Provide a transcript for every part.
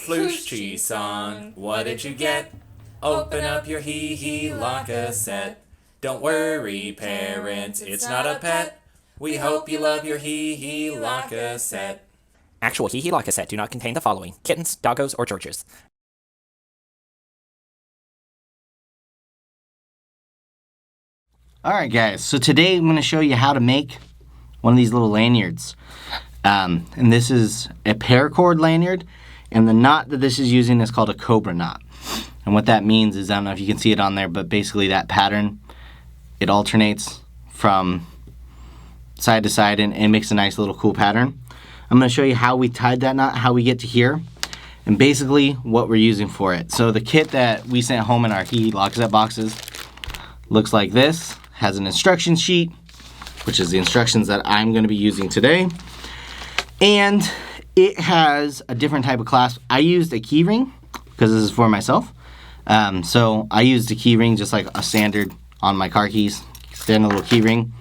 Flooshtree song, what did you get? Open up your hee-hee lock cassette. Don't worry, parents, it's not a pet. We hope you love your hee-hee lock cassette. Actual hee-hee lock cassette do not contain the following: kittens, doggos, or churches. Alright guys, so today I'm going to show you how to make one of these little lanyards. And this is a paracord lanyard, and the knot that this is using is called a Cobra knot. And what that means is, I don't know if you can see it on there, but basically that pattern, it alternates from side to side and it makes a nice little cool pattern. I'm going to show you how we tied that knot, how we get to here, and basically what we're using for it. So the kit that we sent home in our hee lock cassette boxes looks like this. Has an instruction sheet, which is the instructions that I'm going to be using today. And it has a different type of clasp. I used a key ring because this is for myself. So I used a key ring just like a standard on my car keys, standard little key ring.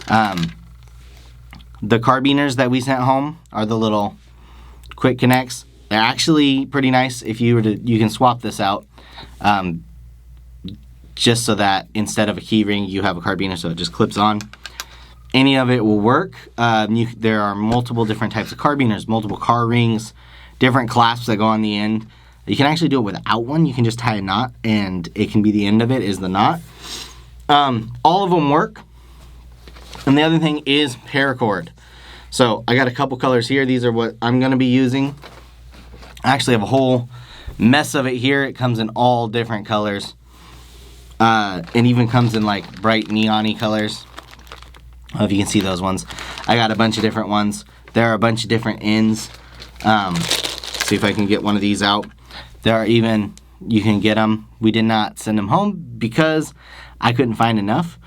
The carbiners that we sent home are the little quick connects. They're actually pretty nice. If you were to, you can swap this out. Just so that instead of a key ring, you have a carbiner, so it just clips on. Any of it will work. There are multiple different types of carbiners, multiple car rings, different clasps that go on the end. You can actually do it without one. You can just tie a knot, and it can be the end of it is the knot. All of them work. And the other thing is paracord. So I got a couple colors here. These are what I'm going to be using. I actually have a whole mess of it here. It comes in all different colors. It even comes in like bright neon-y colors. I don't know if you can see those ones. I got a bunch of different ones. There are a bunch of different ends. See if I can get one of these out. There are even, you can get them. We did not send them home because I couldn't find enough.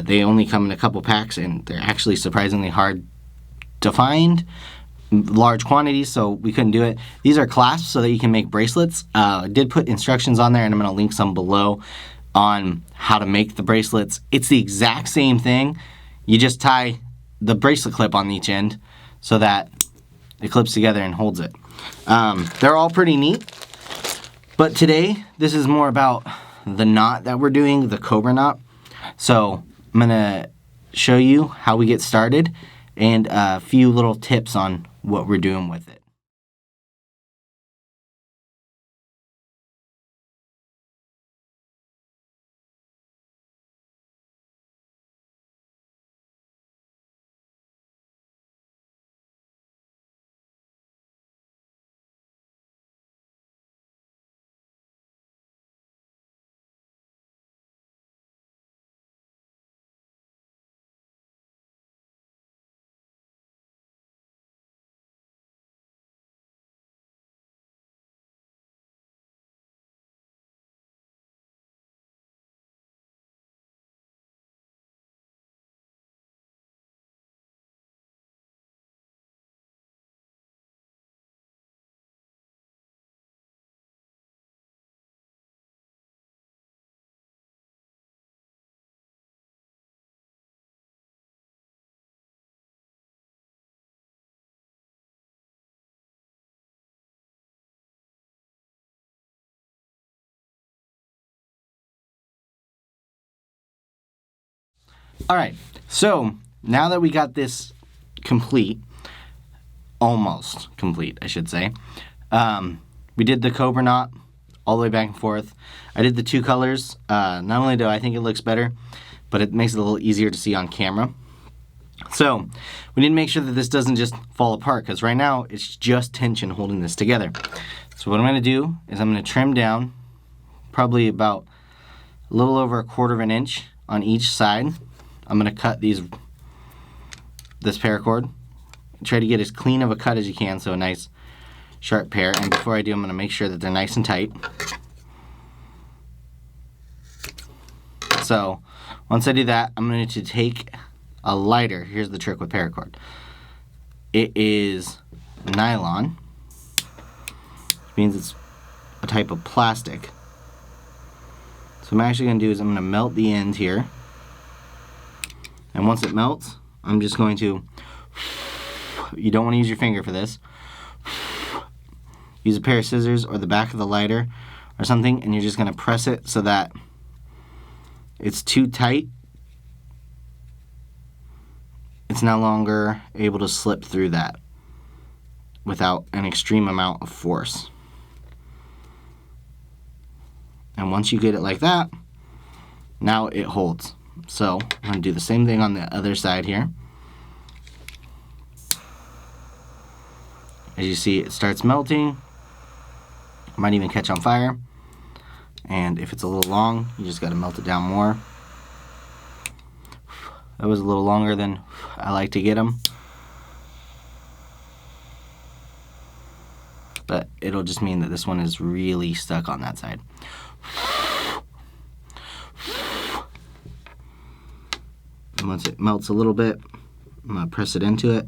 They only come in a couple packs, and they're actually surprisingly hard to find. Large quantities, so we couldn't do it. These are clasps so that you can make bracelets. I did put instructions on there, and I'm going to link some below on how to make the bracelets. It's the exact same thing. You just tie the bracelet clip on each end so that it clips together and holds it. They're all pretty neat, but today this is more about the knot that we're doing, the Cobra knot. So I'm gonna show you how we get started and a few little tips on what we're doing with it. Alright, so now that we got this complete, almost complete, I should say, we did the Cobra knot all the way back and forth. I did the two colors. Not only do I think it looks better, but it makes it a little easier to see on camera. So we need to make sure that this doesn't just fall apart, because right now it's just tension holding this together. So what I'm going to do is I'm going to trim down probably about a little over 1/4 of an inch on each side. I'm going to cut this paracord. Try to get as clean of a cut as you can, so a nice sharp pair. And before I do, I'm going to make sure that they're nice and tight. So once I do that, I'm going to take a lighter. Here's the trick with paracord. It is nylon, which means it's a type of plastic. So what I'm actually going to do is I'm going to melt the end here. And once it melts, I'm just going to, you don't want to use your finger for this, use a pair of scissors or the back of the lighter or something, and you're just going to press it so that it's too tight. It's no longer able to slip through that without an extreme amount of force. And once you get it like that, now it holds. So I'm going to do the same thing on the other side here. As you see, it starts melting. Might even catch on fire. And if it's a little long, you just got to melt it down more. That was a little longer than I like to get them. But it'll just mean that this one is really stuck on that side. And once it melts a little bit, I'm going to press it into it.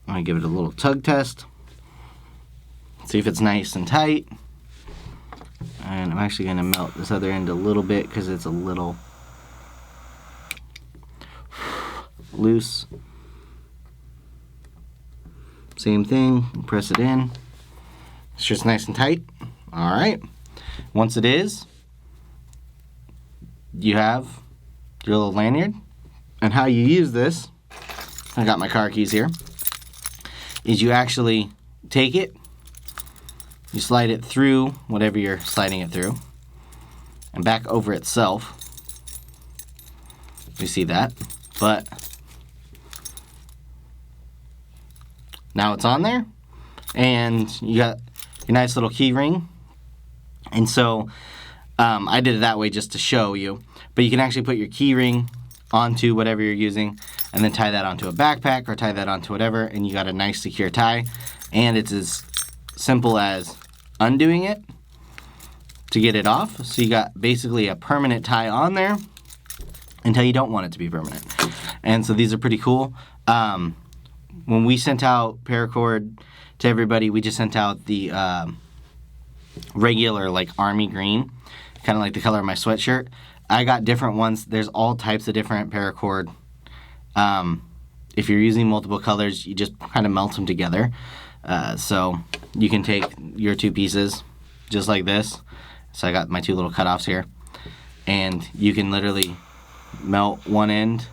I'm going to give it a little tug test. See if it's nice and tight. And I'm actually going to melt this other end a little bit because it's a little loose. Same thing, press it in. It's just nice and tight. All right. Once it is, you have your little lanyard. And how you use this, I got my car keys here, is you actually take it, you slide it through whatever you're sliding it through, and back over itself. You see that? But now it's on there, and you got your nice little key ring. And so I did it that way just to show you, but you can actually put your key ring onto whatever you're using and then tie that onto a backpack or tie that onto whatever, and you got a nice secure tie. And it's as simple as undoing it to get it off. So you got basically a permanent tie on there until you don't want it to be permanent. And so these are pretty cool. When we sent out Paracord to everybody, we just sent out the regular like army green, kind of like the color of my sweatshirt. I got different ones. There's all types of different Paracord. If you're using multiple colors, you just kind of melt them together. So you can take your two pieces just like this. So I got my two little cutoffs here. And you can literally melt one end,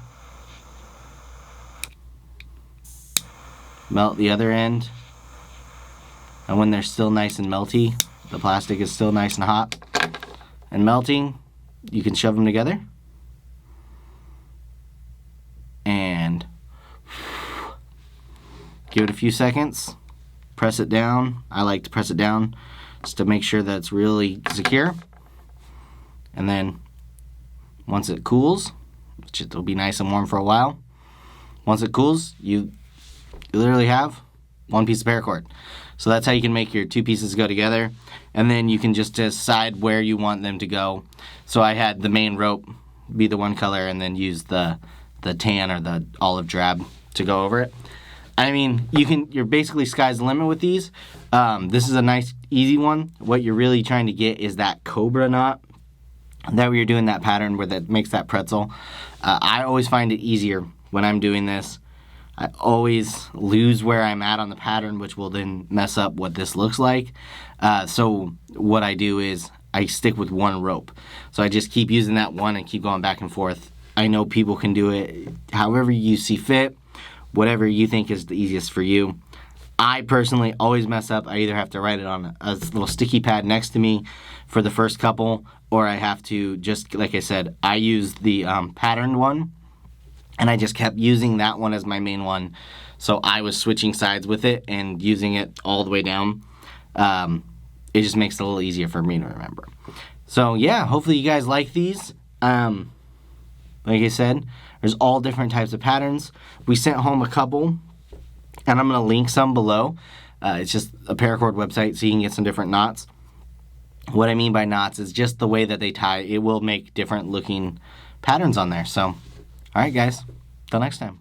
melt the other end, and when they're still nice and melty, the plastic is still nice and hot and melting, you can shove them together and give it a few seconds, press it down. I like to press it down just to make sure that it's really secure. And then once it cools, which it'll be nice and warm for a while, once it cools, you literally have one piece of paracord. So that's how you can make your two pieces go together. And then you can just decide where you want them to go. So I had the main rope be the one color and then use the tan or the olive drab to go over it. I mean, you're basically sky's the limit with these. This is a nice, easy one. What you're really trying to get is that Cobra knot. That way you're doing that pattern where that makes that pretzel. I always find it easier when I'm doing this. I always lose where I'm at on the pattern, which will then mess up what this looks like. So what I do is I stick with one rope. So I just keep using that one and keep going back and forth. I know people can do it however you see fit, whatever you think is the easiest for you. I personally always mess up. I either have to write it on a little sticky pad next to me for the first couple, or I have to just, like I said, I use the patterned one. And I just kept using that one as my main one. So I was switching sides with it and using it all the way down. It just makes it a little easier for me to remember. So yeah, hopefully you guys like these. Like I said, there's all different types of patterns. We sent home a couple, and I'm going to link some below. It's just a Paracord website so you can get some different knots. What I mean by knots is just the way that they tie. It will make different looking patterns on there. So, all right, guys. Till next time.